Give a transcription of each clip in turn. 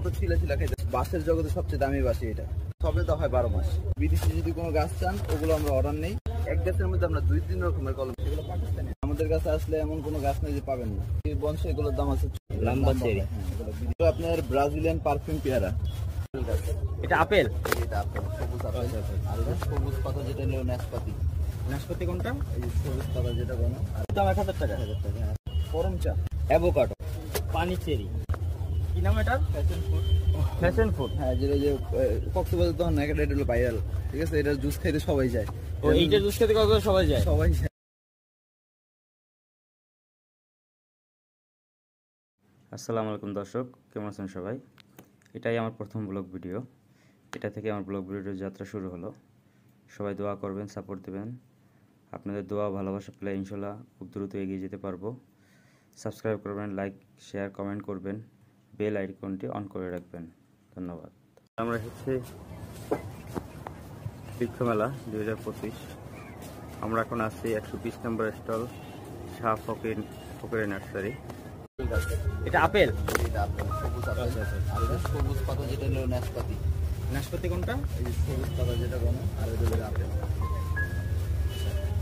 মতো ছিলা ছিলা খাইতে। বাঁশের জগতে সবচেয়ে দামি বাঁশি এটা, সবে তো হয় 12 মাস। বিদেশি যদি কোনো গাছ চান ওগুলো আমরা অর্ডার নেই। এক গাছের মধ্যে আমরা 2-3 রকমের কলম, এগুলো পাকিস্তানি। আমাদের কাছে আসলে এমন কোনো গাছ নেই যে পাবেন না। এই বংশে এগুলোর দাম আছে লাম্বা চেরি। আপনার ব্রাজিলিয়ান পারফিউম পেয়ারা, এটা আপেল, এটা আপেল সবুজ আপেল। আর এটা সবুজ পাতা যেটা হলো নাশপাতি। নাশপাতি কোনটা? এই যে সবুজ পাতা যেটা বলো, আর দাম 1000 টাকা। 1000 টাকা। গরম চা, অ্যাভোকাডো, পানি চেরি, কি নাম এটা? Fashion food. ফ্যাশন ফুড, হ্যাঁ, যেটা যে কক্সবাজার তখন একটা এটা হলো ভাইরাল, ঠিক আছে? এটা জুস খাইতে সবাই যায়। ও এইটা জুস খেতে কক্সবাজার সবাই যায়? সবাই যায়। আসসালামু আলাইকুম দর্শক, কেমন আছেন সবাই? এটাই আমার প্রথম ব্লগ ভিডিও। এটা থেকে আমার ব্লগ ভিডিওর যাত্রা শুরু হলো। সবাই দোয়া করবেন, সাপোর্ট দেবেন। আপনাদের দোয়া ভালোবাসা পেলে ইনশাল্লাহ খুব দ্রুত এগিয়ে যেতে পারবো। সাবস্ক্রাইব করবেন, লাইক, শেয়ার, কমেন্ট করবেন, বেল আইকনটি অন করে রাখবেন। ধন্যবাদ। আমরা হচ্ছে বৃক্ষ মেলা 2025। আমরা এখন আছি 120 নম্বর স্টল, শাহ ফকির নার্সারি। এটা আপেল, এটা আপেল সবুজ আপেল। আর এটা সবুজ পাতা যেটা হলো নাশপাতি। নাশপাতি কোনটা? এই যে সবুজ পাতা যেটা বলো, আর এটা হলো আপেল।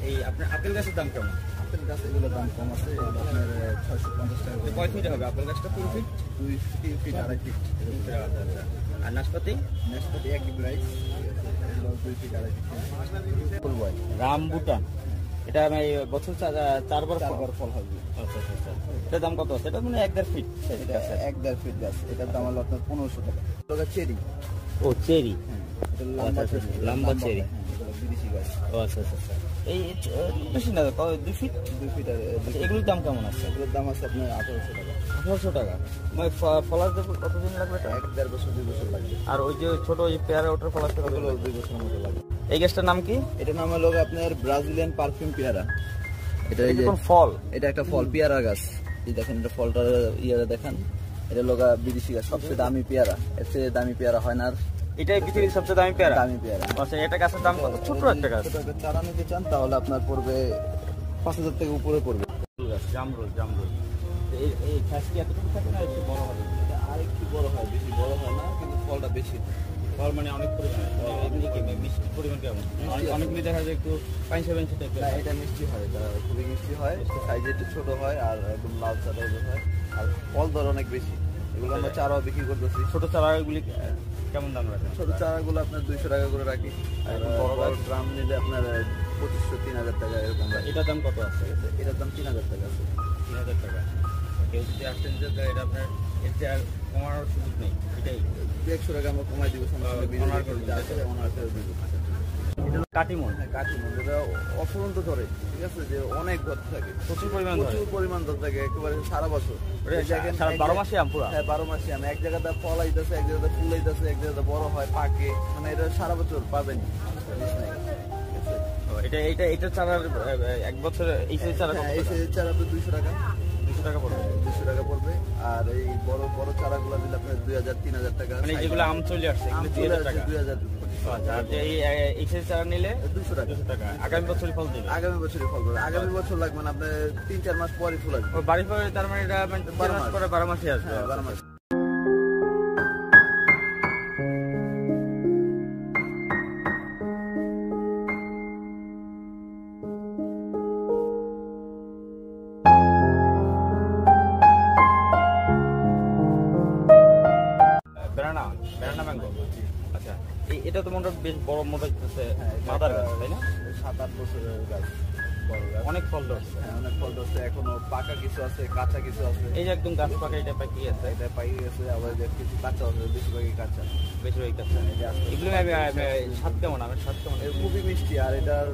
এই আপনার আপেল গাছের দাম কেমন? আপেল গাছ এগুলোর দাম কম আছে, এগুলো আপনার 650 টাকা করে। কয় ফিট হবে আপেল গাছটা? 3 ফিট, 2 ফিট, 2.5 ফিট। আর নাশপাতি? নাশপাতি এক প্রাইস, এগুলো 2 ফিট 2.5 ফিট। ফুল বয় রামবুটান, এটা মানে বছর 4বার ফল হবে। আচ্ছা আচ্ছা আচ্ছা। এটার দাম কত আছে? এটা মানে 1.5 ফিট। এটা 1.5 ফিট গাছ, এটার দাম হলো আপনার 1500 টাকা। এটা চেরি। ও চেরি, এটা লম্বা চেরি। লম্বা চেরি, এগুলো বিদেশি গাছ। ও আচ্ছা আচ্ছা আচ্ছা। এই বেশি না, 2 ফিট। 2 ফিট আর এগুলোর দাম কেমন আছে? এগুলোর দাম আছে আপনার 1800 টাকা। 1800 টাকা। মানে ফলাতে কতদিন লাগবে এটা? 1-1.5 বছর 2 বছর লাগবে। আর ওই যে ছোট ওই পেয়ারা ওটার ফলাতে কত এগুলো লাগবে? 2 বছরের মতো লাগবে। এই গাছটার নাম কি? এটার নাম হলো আপনার ব্রাজিলিয়ান পারফিউম পেয়ারা। এটা এই যে কোন ফল? এটা একটা ফল, পেয়ারা গাছ। এই দেখেন এটা ফলটা ইয়ারে দেখেন, এটা লোগা বিদেশি গাছ, সবচেয়ে দামি পেয়ারা। এর চেয়ে দামি পেয়ারা হয় না। আর এটাই পৃথিবীর সবচেয়ে দামি পেয়ারা? দামি পেয়ারা। আচ্ছা, এটা গাছের দাম কত? ছোট একটা গাছ। ছোট একটা চারা নিতে চান তাহলে আপনার পড়বে 5000 টাকা উপরে পড়বে। জামরুল, জামরুল। এই গাছ কি এতটুকু থাকে না একটু বড় হবে? এটা আরেকটু বড় হয়, বেশি বড় হয় না, কিন্তু ফলটা বেশি। ফল মানে অনেক পরিমাণে? এমনি কি মিষ্টি পরিমাণ কেমন? অনেকগুলি দেখা যায় একটু পাইনসা পাইনসা টাইপের। না, এটা মিষ্টি হয়, এটা খুবই মিষ্টি হয়, সাইজে একটু ছোট হয় আর একদম লাল চারা হয়, আর ফল ধর অনেক বেশি। এগুলো আমরা চারাও বিক্রি করতেছি। ছোট চারাগুলি কেমন দাম রাখেন? ছোট চারাগুলো আপনার 200 টাকা করে রাখি, আর বড় ড্রাম নিলে আপনার 2500-3000 টাকা এরকম রাখি। এটার দাম কত আছে? এটার দাম 3000 টাকা আছে। 3000 টাকা। কেউ যদি আসেন যে এটা আপনার এর চেয়ে আর কমানোর সুযোগ নেই, এটাই 100 টাকা আমরা কমাই দিব, অনার করে দিতে আসলে ওনার করে দিব। কাটিমন। কাটিমন এটা অফুরন্ত ধরে, ঠিক আছে, যে অনেক ধর থাকে, প্রচুর পরিমাণ ধর থাকে, একেবারে সারা বছর। সারা 12 মাসে আম পুরা? হ্যাঁ, 12 মাসে আম। এক জায়গাতে ফল আইতেছে, এক জায়গাতে ফুল আইতেছে, এক জায়গাতে বড় হয়, পাকে, মানে এটা সারা বছর পাবেন। এটা চারার 1 বছর এই সাইজ চারা? এই সাইজের চারা আপনার 200 টাকা। 200 টাকা পড়বে? 200 টাকা পড়বে। আর এই বড় বড় চারাগুলো দিলে আপনার 2000-3000 টাকা। মানে যেগুলো আম চলে আসছে এগুলো 2000 টাকা? 2000। আচ্ছা, আর যে এই সাইজ চারা নিলে 200 টাকা। 200 টাকা। আগামী বছরই ফল দেবে? আগামী বছরই ফল দেবে। আগামী বছর লাগবে না, আপনার 3-4 মাস পরে ফুল আসবে। বাড়ি পরে, তার মানে এটা 12 মাস পরে 12 মাসই আসবে? হ্যাঁ, 12 মাস। Banana mango. আচ্ছা, এটা তো মনে হয় বেশ বড় মোটা হচ্ছে, মাদার গাছ তাই না? 7-8 বছরের গাছ, বড় গাছ। অনেক ফল ধরছে। হ্যাঁ, অনেক ফল ধরছে, এখনো পাকা কিছু আছে, কাঁচা কিছু আছে। এই যে একদম গাছ পাকা, এটা পাকি আছে? এটা পাইয়ে গেছে, আবার যে কিছু কাঁচা আছে, বেশিরভাগই কাঁচা। বেশিরভাগই কাঁচা। এগুলো স্বাদ কেমন? আমার স্বাদ কেমন? খুবই মিষ্টি, আর এটার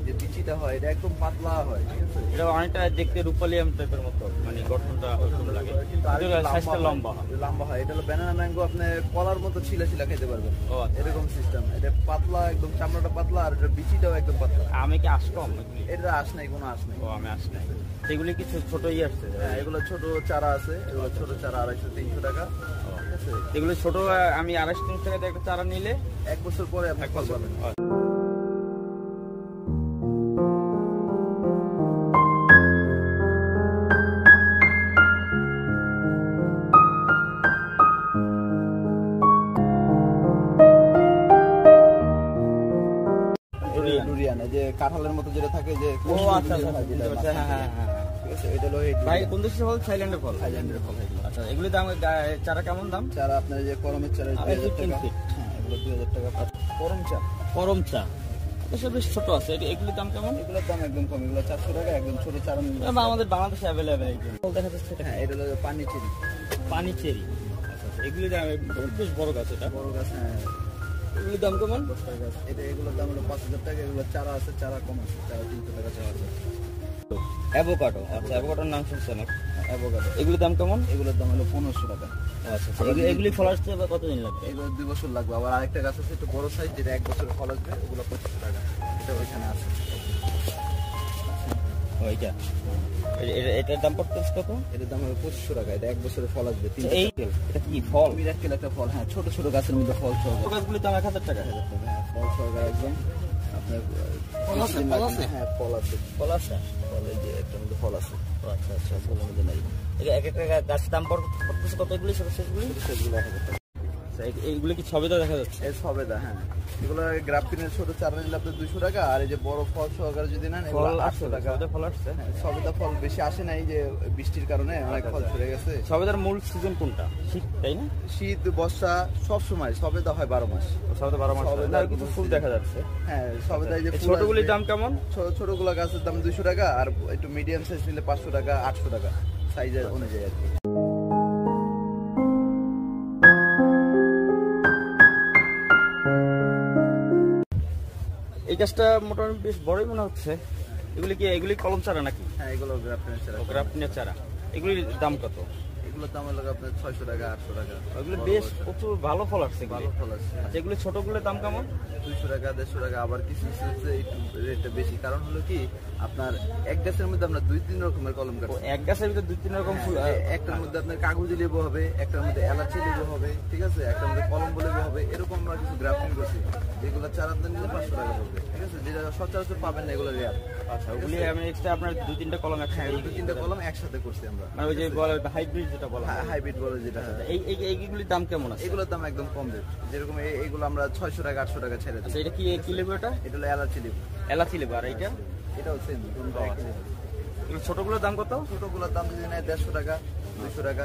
যে বিচিটা হয় এটা একদম পাতলা হয়, ঠিক আছে। এটা অনেকটা দেখতে রূপালি আম টাইপের মতো, মানে গঠনটা ওরকম লাগে, কিন্তু সাইজটা লম্বা হয়। এটা হলো ব্যানানা ম্যাঙ্গো, আপনি কলার মতো ছিলা ছিলা খেতে পারবেন। ও আচ্ছা, এরকম সিস্টেম। এটা পাতলা, একদম চামড়াটা পাতলা, আর এটার বিচিটাও একদম পাতলা। আমি কি আস কম? এটা আস নাই, কোনো আস নাই। ও, আমি আস নাই। সেগুলি কিছু ছোট আসছে? হ্যাঁ, এগুলো ছোট চারা আছে, এগুলো ছোট চারা 250-300 টাকা, ঠিক আছে। এগুলো ছোট, আমি 250-300 টাকা দিয়ে একটা চারা নিলে 1 বছর পরে আপনি ফল পাবেন। কাঁঠালের মতো যেটা থাকে যে ও আচ্ছা আচ্ছা, বুঝতে পারছি। হ্যাঁ হ্যাঁ হ্যাঁ হ্যাঁ। ঠিক আছে, এটা হলো এই ভাই কোন দেশের ফল? থাইল্যান্ডের ফল। থাইল্যান্ডের ফল এগুলো। আচ্ছা, এগুলি দাম চারা কেমন দাম? চারা আপনার যে করমের চারা 2000 টাকা। হ্যাঁ, এগুলো 2000 টাকা। করম চা, করম চা এটা বেশ ছোট আছে, এগুলির দাম কেমন? এগুলোর দাম একদম কম, এগুলো 400 টাকা, একদম ছোট চারা নিলে। আমাদের বাংলাদেশে অ্যাভেলেবেল ফল দেখা যাচ্ছে। হ্যাঁ, এটা হলো পানি চেরি। পানি চেরি। আচ্ছা, এগুলির দাম বেশ বড় গাছ, এটা বড় গাছ। হ্যাঁ, এগুলির দাম কেমন? 10 টাকা গাছ। এগুলোর দাম হলো 5000 টাকা। এগুলো চারা আছে, চারা কম আছে, চারা 300 টাকা চারা আছে। অ্যাভোকাডো। আচ্ছা, অ্যাভোকাডোর নাম শুনছেন না? অ্যাভোকাডো, এগুলির দাম কেমন? এগুলোর দাম হলো 1500 টাকা। আচ্ছা, এগুলি ফল আসতে কতদিন লাগবে? এগুলো 2 বছর লাগবে। আবার আরেকটা গাছ আছে একটু বড় সাইজ, যেটা 1 বছরের ফল আসবে, ওগুলো 25 টাকা। এটা ওইখানে আছে। ওইটা এটার দাম পড়তেছে কত? এটার দাম হলো 2500 টাকা। এটা 1 বছরের ফল আসবে। এটা কি ফল? মিরাক্কেল একটা ফল। হ্যাঁ, ছোট ছোট গাছের মধ্যে ফল সহকারে। গাছগুলির দাম 1000 টাকা। হ্যাঁ, ফল সহকারে একদম আপনার ফল আছে? ফল আছে? হ্যাঁ, ফল আছে। ফল আছে? ফলের যে একটা মধ্যে ফল আছে। আচ্ছা আচ্ছা, ফলের মধ্যে নাই। এক একটা গাছের দাম পড়তেছে কত? এগুলি শেষগুলি সেগুলো 1000 টাকা। এইগুলি কি সবেদা দেখা যাচ্ছে? এর সবেদা। হ্যাঁ, এগুলো গ্রাফটিনের ছোট চারা নিলে আপনার 200 টাকা। আর এই যে বড় ফল সহকারে যদি নেন, এগুলো 800 টাকা। ফল আসছে। হ্যাঁ, সবেদা ফল বেশি আসে নাই, যে বৃষ্টির কারণে অনেক ফল ঝরে গেছে। সবেদার মূল সিজন কোনটা? শীত, তাই না? শীত, বর্ষা সব সময় সবেদা হয় 12 মাস। সবেদা 12 মাস। সবেদার আর কিছু ফুল দেখা যাচ্ছে। হ্যাঁ, সবেদায় যে ফুল ছোটগুলির আসবে, দাম কেমন? ছোটগুলো গাছের দাম 200 টাকা। আর একটু মিডিয়াম সাইজ নিলে 500 টাকা, 800 টাকা সাইজের অনুযায়ী আর কি। এই গাছটা মোটামুটি বেশ বড়ই মনে হচ্ছে। এগুলি কলম চারা নাকি? হ্যাঁ, এগুলো গ্রাফটিনের চারা। গ্রাফটিনের চারা। এগুলির দাম কত? এগুলোর দাম হলো আপনার 600 টাকা, 800 টাকা। এগুলি বেশ প্রচুর ভালো ফল আসছে। ভালো ফল আছে। আচ্ছা, এগুলি ছোটগুলোর দাম কেমন? 200 টাকা, 150 টাকা। আবার কিছু কিছু হচ্ছে একটু রেটটা বেশি। কারণ হলো কি, আপনার এক গাছের মধ্যে আমরা 2-3 রকমের কলম কাটছি। এক গাছের ভিতরে 2-3 রকম ফুল। একটার মধ্যে আপনার কাগজি লেবু হবে, একটার মধ্যে এলাচি লেবু হবে, ঠিক আছে, একটার মধ্যে কলম্বো লেবু হবে। এরকম আমরা কিছু গ্রাফটিং করছি, যেগুলো চারা আপনার নিলে 500 টাকা পড়বে। ঠিক আছে, যেটা সচরাচর পাবেন না, এগুলো রেয়ার। আচ্ছা, ওগুলি আমি এক্সট্রা আপনার 2-3টা কলম হ্যাঁ, একসাথে 2-3টা কলম একসাথে করছি আমরা। মানে ওই যে বলে হাইব্রিড যেটা বলা হয়। হাইব্রিড বলে যেটা। এইগুলির দাম কেমন আছে? এগুলোর দাম একদম কম রেট। যেরকম এইগুলো আমরা 600 টাকা, 800 টাকা ছেড়ে দিই। আচ্ছা, এটা কি লেবু? এটা এটা হলো এলাচি লেবু। এলাচি লেবু। আর এইটা? এটাও সেম। এগুলো ছোটগুলোর দাম কত? ছোটগুলোর দাম যদি নেয় 150 টাকা, 200 টাকা।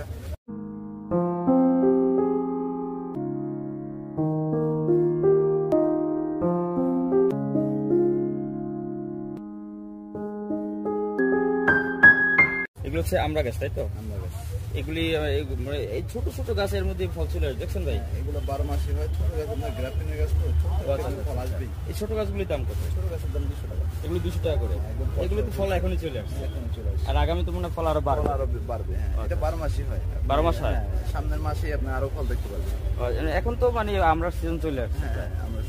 এগুলো হচ্ছে আমরা গাছ, তাই তো? আমরা গাছ। এগুলি মানে এই ছোট ছোট গাছের মধ্যে ফল চলে আসে, দেখছেন ভাই? এগুলো 12 মাসই হয়। ছোট গাছ আপনার গ্রাফটিনের গাছ তো, ছোট গাছে ফল আসবেই। এই ছোট গাছগুলির দাম কত? ছোট গাছের দাম 200 টাকা। এগুলো 200 টাকা করে। এগুলো তো ফল এখনই চলে আসছে। এখন চলে আসছে। আর আগামী তো মনে হয় ফল আরো ফল বাড়বে। আরো বাড়বে। হ্যাঁ, এটা 12 মাসই হয়। 12 মাস হয়? হ্যাঁ, সামনের মাসেই আপনি আরো ফল দেখতে পাবেন। এখন তো মানে আমরা সিজন চলে আসছে। হ্যাঁ, আমরা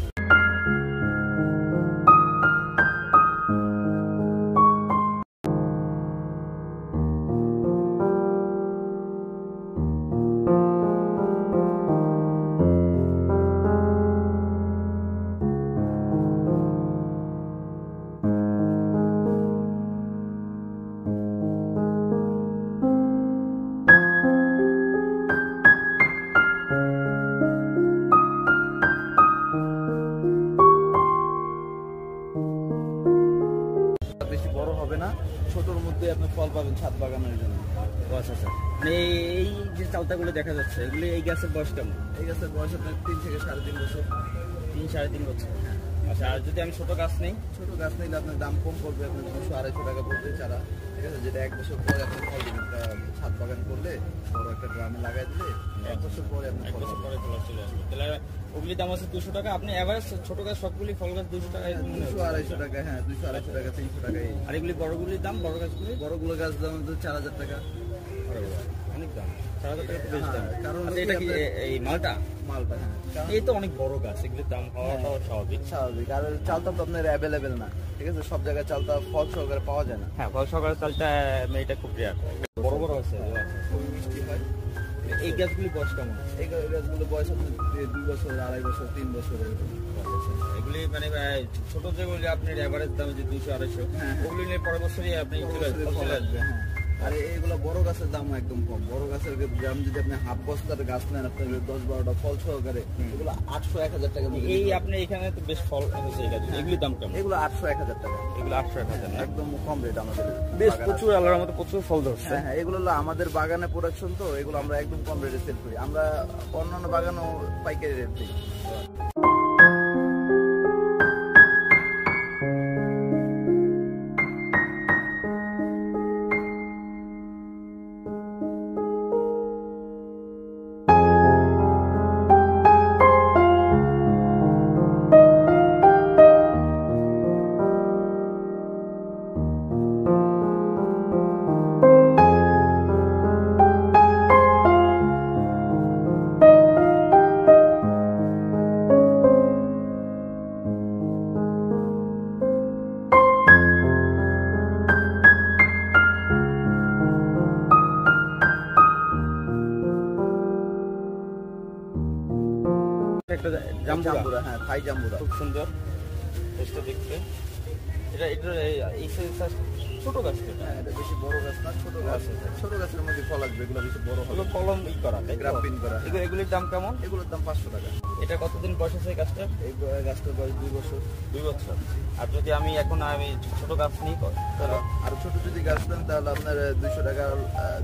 বেশি বড় হবে না, ছোটর মধ্যে আপনি ফল পাবেন ছাদ বাগানের জন্য। আচ্ছা আচ্ছা, মানে এই যে চালতাগুলো দেখা যাচ্ছে, এগুলি এই গাছের বয়স কেমন? এই গাছের বয়স আপনার 3 থেকে 3.5 বছর। 3-3.5 বছর। আচ্ছা, আর যদি আমি ছোট গাছ নেই? ছোট গাছ নিলে আপনার দাম কম পড়বে, আপনার 200-250 টাকা পড়বে চারা। ঠিক আছে, যেটা 1 বছর পরে আপনি ফল দিবেন। ছাদ বাগান করলে বড় একটা ড্রামে লাগাই দিলে 1 বছর পরে আপনি 1 বছর পরে ফল চলে আসবে। তাহলে ওগুলি দাম আছে 200 টাকা। আপনি এভারেজ ছোট গাছ সবগুলি ফল গাছ 200 টাকা। 200-250 টাকা। হ্যাঁ, 200-250 টাকা, 300 টাকা। আর এগুলি বড়গুলির দাম? বড় গাছগুলি? বড়গুলো গাছ দাম 4000 টাকা। অনেক দাম। 4000 টাকা তো বেশ দাম। কারণ আচ্ছা, এটা কি এই মালটা? মালটা। হ্যাঁ, এই তো অনেক বড় গাছ, এগুলির দাম হওয়াটাও স্বাভাবিক। স্বাভাবিক। আর চালটা তো আপনার অ্যাভেলেবেল না। ঠিক আছে, সব জায়গায় চালটা ফল সহকারে পাওয়া যায় না। হ্যাঁ, ফল সহকারে চালটা এটা খুব রেয়ার। বড় বড় আছে। খুবই মিষ্টি হয়। এই গাছগুলি বয়স কেমন? এই গাছগুলো বয়স আপনার 2 বছর, 2.5 বছর, 3 বছর এরকম। এগুলি মানে ছোট যেগুলি আপনার এভারেজ দাম যে 200-250, ওগুলি নিয়ে পরের বছরই আপনি চলে আসবে। ফল আসবে। হ্যাঁ, আর এইগুলো বড় গাছের দাম একদম কম। বড় গাছের দাম যদি আপনি হাফ বস্তার গাছ নেন আপনার 10-12টা ফল সহকারে, এগুলো 800-1000 টাকা। এই আপনি এখানে তো বেশ ফল হয়েছে, এগুলির দাম কেমন? এগুলো 800-1000 টাকা। এগুলো 800-1000 একদম কম রেট আমাদের। বেশ প্রচুর আল্লাহর মতো প্রচুর ফল ধরছে। হ্যাঁ, এগুলো হলো আমাদের বাগানে প্রোডাকশন, তো এগুলো আমরা একদম কম রেটে সেল করি। আমরা অন্যান্য বাগানও পাইকারি রেট দিই। একটা জাম্বুরা, হ্যাঁ, থাই জাম্বুরা খুব সুন্দর টেস্টটা দেখতে। এটা এই ছোট গাছ তো, হ্যাঁ, এটা বেশি বড় গাছ না, ছোট গাছ। ছোট গাছের মধ্যে ফল আসবে, এগুলো বেশি বড় হবে। এগুলো কলম করা, গ্রাফটিং করা। এগুলির দাম কেমন? এগুলোর দাম 500 টাকা। এটা কতদিন বয়স আছে এই গাছটা? এই গাছটার বয়স 2 বছর। 2 বছর। আর যদি আমি ছোট গাছ নিই তাহলে আর ছোট যদি গাছ নেন তাহলে আপনার 200 টাকা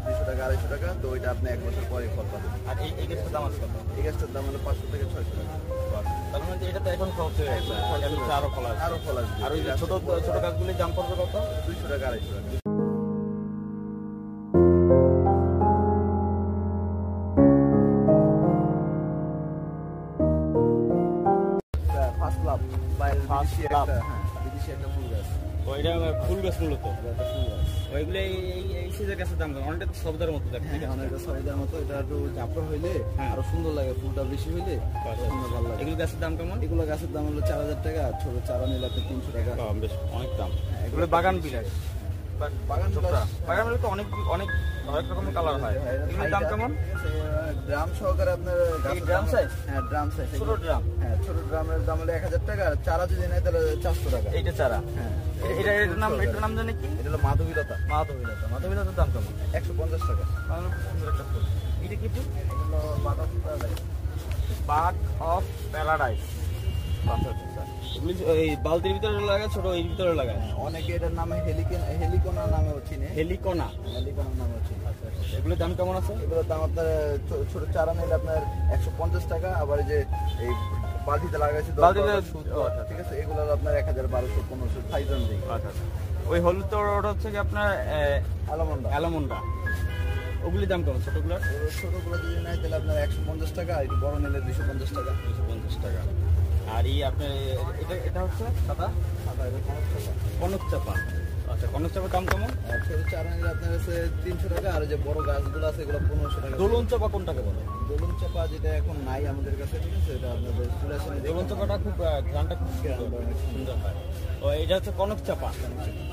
250 টাকা। তো ওইটা আপনি 1 বছর পরে ফল পাবেন। আর এই গাছটার দাম আছে কত? এই গাছটার দাম হলো 500 থেকে 600 টাকা। তার মানে এটা তো এখন ফল হয়ে গেছে, আরো ফল আসবে। আরো ফল আসবে। আর ওই যে ছোট ছোট গাছগুলির দাম পড়বে কত? 200 টাকা 250 টাকা। ফার্স্ট লাভ বাইরের বিদেশি একটা, হ্যাঁ, বিদেশি একটা ফুল গাছ। ওইটা ফুল গাছ মূলত। এটা ফুল গাছ। ওইগুলো এই সিজের গাছের দাম অনেকটা সবদার মতো দেখতে। হ্যাঁ, অনেকটা সরিদার মতো। এটা একটু চাপড়া হইলে আরো সুন্দর লাগে, ফুলটা বেশি হইলে সুন্দর ভালো লাগে। এগুলো গাছের দাম কেমন? এগুলো গাছের দাম হলো 4000 টাকা। ছোট চারা নিলে আপনি 300 টাকা। বেশ অনেক দাম। এগুলো বাগান বিলাস। বাগান বাগান মিলে তো অনেক অনেক রকমের কালার হয়। এগুলোর দাম কেমন? ড্রাম সহকারে আপনার ড্রাম সাইজ? হ্যাঁ, ড্রাম সাইজ। ছোট ড্রাম? হ্যাঁ, ছোট ড্রামের দাম হলো 1000 টাকা। আর চারা যদি নেয় তাহলে 400 টাকা। এইটা চারা? হ্যাঁ। এটার নাম জানি কি? এটা হলো মাধবীলতা। মাধবীলতার দাম কেমন? 150 টাকা। সুন্দর একটা ফুল। এটা কি ফুল? এগুলো but of paradise. But of paradise. এগুলি এই বালতির ভিতরে লাগায়, ছোট এর ভিতরে লাগায়। অনেকে এটার নামে হেলিকোনা নামে চিনে। হেলিকোনা নামে চিনে। এগুলোর দাম কেমন আছে? এগুলোর দাম আপনার ছোট চারা নিলে আপনার 150 টাকা। আবার এই যে এই বালতিতে লাগাইছে, ঠিক আছে, এগুলো আপনার 1000-1200-1500 থাইজেন্ড দিই। আচ্ছা। ওই হলুদ ওটা হচ্ছে কি আপনার অ্যালামন্ডা। ওগুলির দাম কেমন ছোটগুলোর? ছোটগুলো যদি নেয় তাহলে আপনার 150 টাকা। একটু বড় নিলে 250 টাকা। 250 টাকা। আর আপনার এটা হচ্ছে সাদা কনক চাপা। আচ্ছা, কনক চাপার দাম কেমন? ছোট চারা নিলে আপনার কাছে 300 টাকা। আর যে বড় গাছগুলো আছে এগুলো 1500 টাকা। দোলন চাপা কোনটাকে বলে? দোলন চাপা যেটা এখন নাই আমাদের কাছে, ঠিক আছে, এটা আপনাদের চলে আসে। দোলন চাপাটা খুব গানটা খুব সুন্দর হয়। ও এটা হচ্ছে কনক চাপা,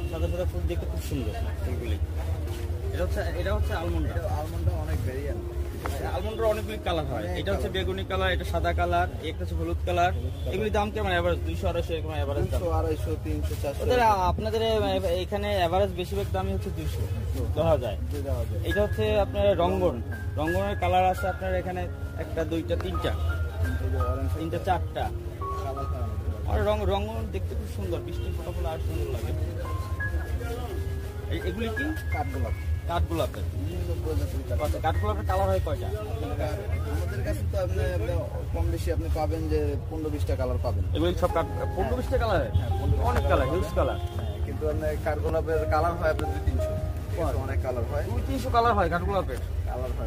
সাদা সাদা ফুল দেখতে খুব সুন্দর ফুলগুলি। এটা হচ্ছে আলমন্ড। আলমন্ডটা অনেক ভেরিয়েন্ট। আলমন্ডের অনেকগুলি কালার হয়। এটা হচ্ছে বেগুনি কালার, এটা সাদা কালার, একটা হচ্ছে হলুদ কালার। এগুলি দাম কেমন? এভারেজ 200-250 এরকম এভারেজ দাম? 200, 250, 300, 400। ওদের আপনাদের এখানে এভারেজ বেশিরভাগ দামই হচ্ছে 200 দেওয়া যায়। এটা হচ্ছে আপনার রঙ্গনের কালার আছে আপনার এখানে 1টা 2টা 3টা 4টা। আর রঙ্গন দেখতে খুব সুন্দর, বৃষ্টির ফোটা ফোলা আর সুন্দর লাগে। এগুলি কি? কাঠগোলাপের। কাঠগোলাপের কালার হয় কয়টা? আমাদের কাছে তো আপনি কম বেশি আপনি পাবেন যে 15-20টা কালার পাবেন। এগুলি সব 15-20টা কালার হয়? অনেক কালার, হিউজ কালার। কিন্তু আপনার কাঠগোলাপের কালার হয় আপনার 200-300। অনেক কালার হয়, 200-300 কালার হয় কাঠগোলাপের।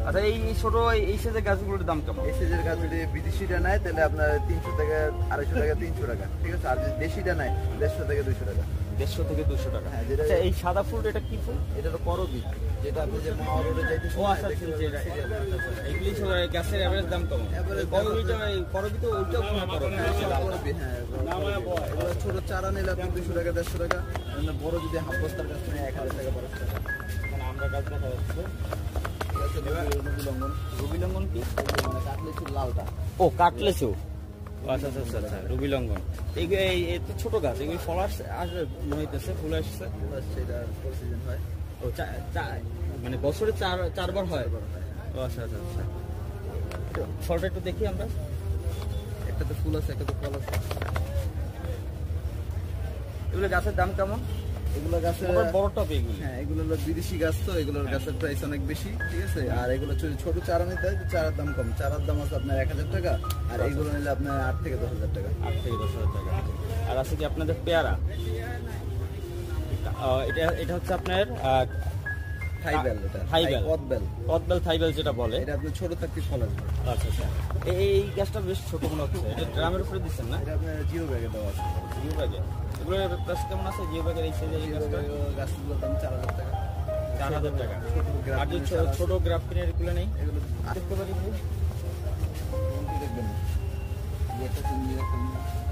আচ্ছা, এই ছোট এই সাইজের গাছগুলোর দাম কেমন? এই সাইজের গাছ যদি বিদেশিটা নেয় তাহলে আপনার 300 থেকে 250 টাকা, 300 টাকা, ঠিক আছে। আর যদি দেশিটা নেয় 150 থেকে 200 টাকা। 150 থেকে 200 টাকা। হ্যাঁ, যেটা এই সাদা ফুল এটা কি ফুল? এটা হলো করবি, যেটা আপনি যে মাওয়া রোডে যাইতেছেন। ও আচ্ছা, এগুলি গাছের এভারেজ দাম কেমন? করবিটা ওইটাও করবি। এগুলো ছোট চারা নিলে আপনি 200 টাকা 150 টাকা। বড় যদি হাফ বস্তার গাছ নেয় 1000 টাকা 1200 টাকা। আমরা গাছ দেখা যাচ্ছে রুবি লঙ্ঘন কি? মানে কাটলেচু লালটা। ও, কাটলেচু। আচ্ছা আচ্ছা আচ্ছা, রুবি লঙ্ঘন। এই তো ছোট গাছ, এগুলি ফল আসছে, মনে হইতেছে ফুল আসছে। এটা সিজন হয়। ও মানে বছরে চারবার হয়? ও আচ্ছা আচ্ছা আচ্ছা। ফলটা একটু দেখি আমরা। একটা তো ফুল আছে, একটা তো ফল আছে। এগুলো গাছের দাম কেমন? এগুলো গাছের বড় টপ এগুলো। হ্যাঁ, এগুলো হলো বিদেশি গাছ, তো এগুলোর গাছের প্রাইস অনেক বেশি, ঠিক আছে। আর এগুলো ছোট চারা নিতে হয়, চারার দাম কম। চারার দাম আছে আপনার 1000 টাকা, আর এগুলো নিলে আপনার 8 থেকে 10,000 টাকা। 8 থেকে 10,000 টাকা। আর আছে কি আপনাদের পেয়ারা? এটা হচ্ছে আপনার থাইবেল, এটা থাইবেল, কদবেল থাইবেল যেটা বলে। এটা আপনি ছোট থাকতে ফল আসবে। আচ্ছা আচ্ছা। এই গাছটা বেশ ছোট মনে হচ্ছে। এটা ড্রামের উপরে দিচ্ছেন না? এটা আপনার জিও ব্যাগে দেওয়া আছে। জিও ব্যাগে। এগুলোর প্রাইস কেমন আছে জিও ব্যাগের? এই সাইজের এই গাছটা গাছগুলোর দাম 4000 টাকা। 4000 টাকা। আর যে ছোট গ্রাফটিনের এগুলো নেই, এগুলো দেখতে পারি ভাই? কোনটি দেখবেন? এটা চিনি রাখুন।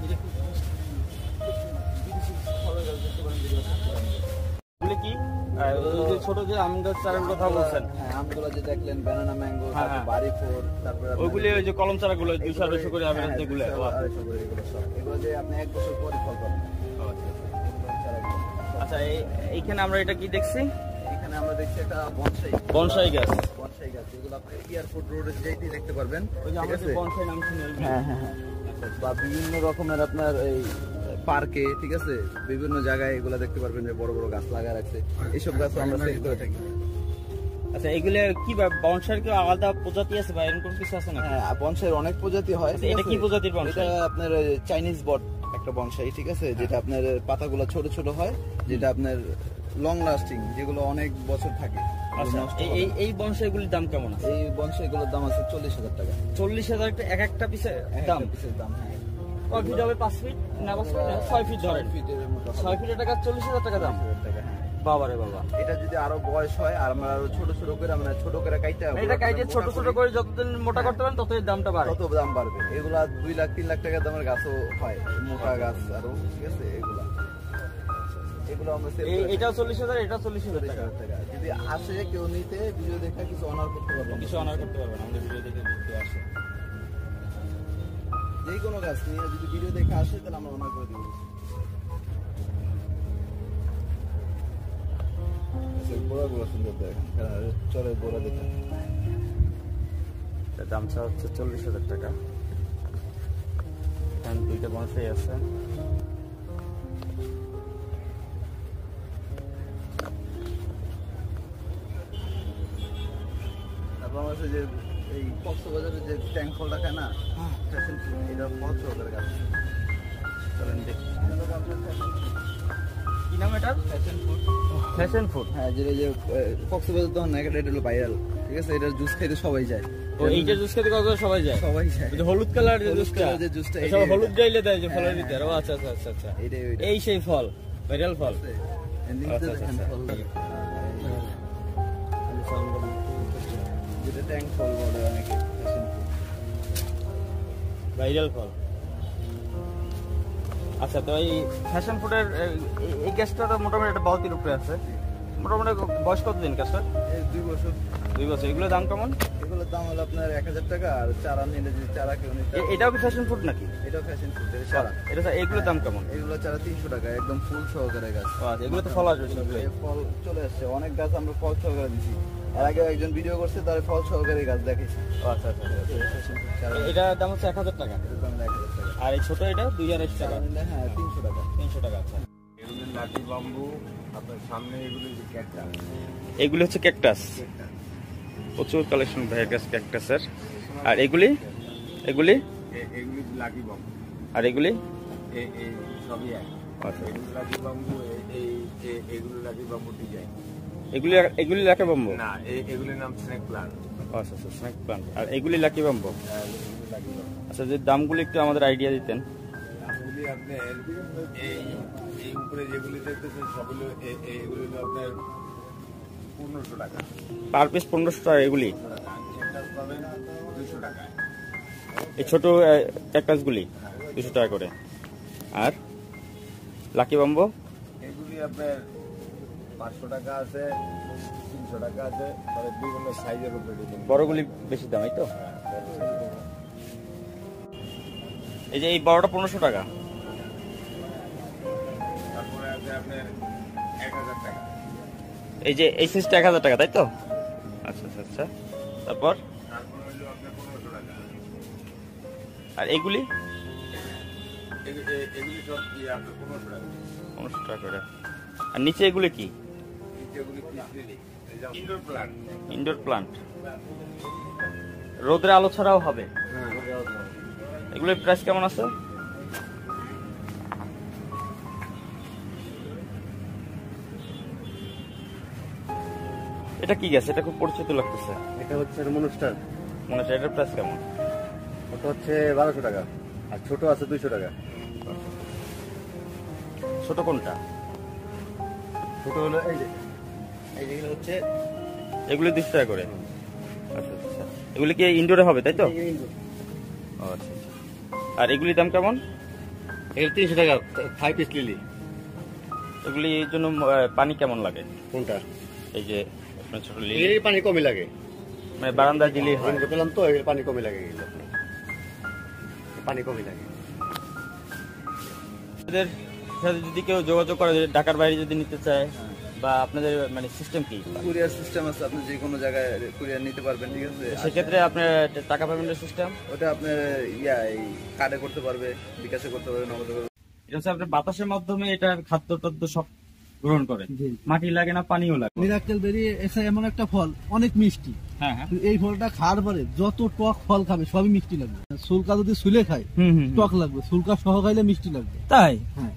এটা কি বিদেশি ফলের গাছ দেখতে পারেন যেগুলো থাকতে পারেন। এগুলো কি ওই যে ছোট যে আম গাছ চারার কথা বলছেন? হ্যাঁ, আমগুলো যে দেখলেন, ব্যানানা ম্যাঙ্গো, হ্যাঁ, তারপর বাড়ি ফোর, তারপর ওইগুলি ওই যে কলম চারাগুলো 200 করে হবে যেগুলো। 250 করে এগুলো সব। এগুলো যে আপনি 1 বছর পরে ফল পাবেন। আচ্ছা, এইখানে আমরা এটা কি দেখছি? এখানে আমরা দেখছি একটা বনসাই গাছ। বনসাই গাছ, এগুলো আপনি এয়ারপোর্ট রোডে যেতেই দেখতে পারবেন, ওই যে ঠিক আমরা আছে। যে বনসাই নাম শুনি। হ্যাঁ হ্যাঁ হ্যাঁ। বা বিভিন্ন রকমের আপনার এই পার্কে, ঠিক আছে, বিভিন্ন জায়গায় এগুলো দেখতে পারবেন যে বড় বড় গাছ লাগা রাখছে। এইসব গাছ আমরা সেল করে থাকি। আচ্ছা, এগুলো কি বনসাইয়ের কি আলাদা প্রজাতি আছে বা এরকম কিছু আছে না? হ্যাঁ, বনসাইয়ের অনেক প্রজাতি হয়। আচ্ছা, এটা কি প্রজাতির বনসাই? এটা আপনার চাইনিজ বট একটা বনসাই, ঠিক আছে, যেটা আপনার পাতাগুলো ছোট ছোট হয়, যেটা আপনার লং লাস্টিং, যেগুলো অনেক বছর থাকে। আচ্ছা, এই বনসাইগুলির দাম কেমন আছে? এই বনসাইগুলোর দাম আছে 40,000 টাকা। 40,000 টাকা এক একটা পিসের দাম? পিসের দাম, হ্যাঁ। কয় ফিট হবে? 5 ফিট না 5 ফিট? 6 ফিট ধরেন। 6 ফিটের টাকা 40,000 টাকা দাম? বাবারে বাবা। এটা যদি আরো বয়স হয় আর আমরা আরো ছোট ছোট করে, আমরা ছোট করে কাইটা, এটা কাইটে ছোট ছোট করে যতদিন মোটা করতে পারেন ততই দামটা বাড়ে। তত দাম বাড়বে। এগুলা 2 লাখ 3 লাখ টাকা দামের গাছও হয়, মোটা গাছ আরো, ঠিক আছে। এগুলো আমরা এটাও 40,000, এটাও 40,000 টাকা। যদি আসে কেউ নিতে, ভিডিও দেখে কিছু অনার করতে পারবেন। কিছু অনার করতে পারবেন আমাদের ভিডিও দেখে যদি আসে। যে কোনো গাছ নিয়ে যদি ভিডিও দেখে আসে তাহলে আমরা অনার করে দিব। গোড়াগুলো সুন্দর দেখেন, চরের গোড়া দেখেন। দামটা হচ্ছে 40,000 টাকা। এখানে 2টা বনসাই আছে। তারপর আমার যে এই কক্সবাজারের যে ট্যাঙ্ক ফলটা খায় না, ফ্যাশন ফুড, এটা ফল সহকারে গাছ। চলেন দেখি কি নাম এটা? Fashion food. ফ্যাশন ফুড, হ্যাঁ, যেটা যে কক্সবাজার তো না, এটা হলো ভাইরাল, ঠিক আছে। এটার জুস খাইতে সবাই যায়। ও এইটা জুস খেতে কক্সবাজার সবাই যায়? সবাই যায়। ওই যে হলুদ কালার যে জুসটা, যে জুসটা, সব হলুদ গাইলে দেয় যে ফলের ভিতরে। ও আচ্ছা আচ্ছা আচ্ছা আচ্ছা, এই সেই ফল, ভাইরাল ফল। যেটা ট্যাঙ্ক ফল বলে অনেকে, ফ্যাশন ফুড, ভাইরাল ফল। আচ্ছা, তো এই ফ্যাশন ফুডের এই গ্যাসটা তো মোটামুটি একটা বালতির উপরে আছে। মোটামুটি বয়স কতদিন গ্যাসটা? 2 বছর। 2 বছর। এগুলোর দাম কেমন? এগুলোর দাম হলো আপনার 1000 টাকা। আর চারা নিলে, যদি চারা কেউ নিতে, এটাও কি ফ্যাশন ফুড নাকি? এটাও ফ্যাশন ফুড, এটা চারা। এটা এগুলোর দাম কেমন? এগুলো চারা 300 টাকা, একদম ফুল সহকারে গাছ। আচ্ছা, এগুলো তো ফল আসবে সবগুলো। ফল চলে আসছে, অনেক গাছ আমরা ফল সহকারে দিছি। আর আগে একজন ভিডিও করছে, তার ফল সহকারে গাছ দেখাইছে। আচ্ছা আচ্ছা, এটার দাম হচ্ছে 1000 টাকা। এটার দাম 1000 টাকা। আর এই ছোট এটা 2,200 টাকা। হ্যাঁ, 300 টাকা। 300 টাকা। আচ্ছা, এগুলো লাঠি বাম্বু, আপনার সামনে এগুলো যে ক্যাকটাস। এগুলো হচ্ছে ক্যাকটাস। প্রচুর কালেকশন ভাইয়ের কাছে ক্যাকটাসের। আর এগুলি এগুলি লাঠি বাম্বু। আর এগুলি এই সবই এক। আচ্ছা, এগুলো লাঠি বাম্বু, এগুলো লাঠি বাম্বু ডিজাইন। এগুলি লাকি বাম্বু না, এগুলির নাম স্নেক প্লান্ট। আচ্ছা আচ্ছা, স্নেক প্লান্ট। আর এগুলি লাকি বাম্বু। এগুলো লাঠি বাম্বু। আচ্ছা, যে দামগুলি একটু আমাদের আইডিয়া দিতেন। এগুলি আপনার এই উপরে যেগুলি দেখতেছেন সবগুলো এগুলি আপনার 1500 টাকা পার পিস। 1500 টাকা এগুলি। ক্যাকটাস পাবেন 200 টাকা। এই ছোট ক্যাকটাসগুলি 200 টাকা করে। আর লাকি বাম্বু এগুলি আপনার 500 টাকা আছে, 300 টাকা আছে, মানে বিভিন্ন সাইজের উপরে ডিপেন্ড। বড়গুলি বেশি দাম, এই তো। এই যে এই বড়টা 1500 টাকা। তারপরে আছে আপনার 1000 টাকা। এই যে এই সাইজটা 1000 টাকা তাই তো? আচ্ছা আচ্ছা আচ্ছা। তারপর তারপর হইলো আপনার 1500 টাকা। আর এগুলি এগুলি সব দিয়ে আপনার 1500 টাকা। 1500 টাকা করে। আর নিচে এগুলি কি? এগুলি ইনডোর প্ল্যান্ট। Indoor plant. রোদের আলো ছাড়াও হবে। এগুলোর প্রাইস কেমন আছে? এটা কি গাছ? এটা খুব পরিচিত লাগতেছে। এটা হচ্ছে মনস্টার, মনে হচ্ছে এটার প্রাইস কেমন? ওটা হচ্ছে 1200 টাকা, আর ছোট আছে 200 টাকা। ছোট কোনটা? ছোট হলো এই যে যেগুলো হচ্ছে এগুলি 200 টাকা করে। আচ্ছা আচ্ছা। এগুলি কি ইনডোরে হবে তাই তো? ও আচ্ছা আচ্ছা। আর এগুলির দাম কেমন? এগুলো 300 টাকা, 5 পিস লিলি। এগুলি এর জন্য পানি কেমন লাগে? কোনটা? এই যে আপনার ছোট লিলি লিলির পানি কমই লাগে, মানে বারান্দায় দিলেই হয়। আমি পেলাম তো, এগুলো পানি কমই লাগে, এগুলো পানি কমই লাগে। আপনাদের সাথে যদি কেউ যোগাযোগ করে, যে ঢাকার বাইরে যদি নিতে চায়, বা আপনাদের মানে সিস্টেম কি? কুরিয়ার সিস্টেম আছে, আপনি যে কোনো জায়গায় কুরিয়ার নিতে পারবেন, ঠিক আছে? সেক্ষেত্রে আপনার টাকা পেমেন্টের সিস্টেম ওটা আপনার এই কার্ডে করতে পারবে, বিকাশে করতে পারবে, নগদে করতে পারবে। এটা হচ্ছে আপনার বাতাসের মাধ্যমে এটা খাদ্য টাদ্য সব গ্রহণ করে। মাটি লাগে না, পানিও লাগে। মিরাক্কেল বেরি এসে এমন একটা ফল, অনেক মিষ্টি। হ্যাঁ হ্যাঁ। এই ফলটা খাওয়ার পরে যত টক ফল খাবে সবই মিষ্টি লাগবে। সুলকা যদি সুলে খায় হুম হুম। টক লাগবে, সুলকা সহ খাইলে মিষ্টি লাগবে। তাই? হ্যাঁ।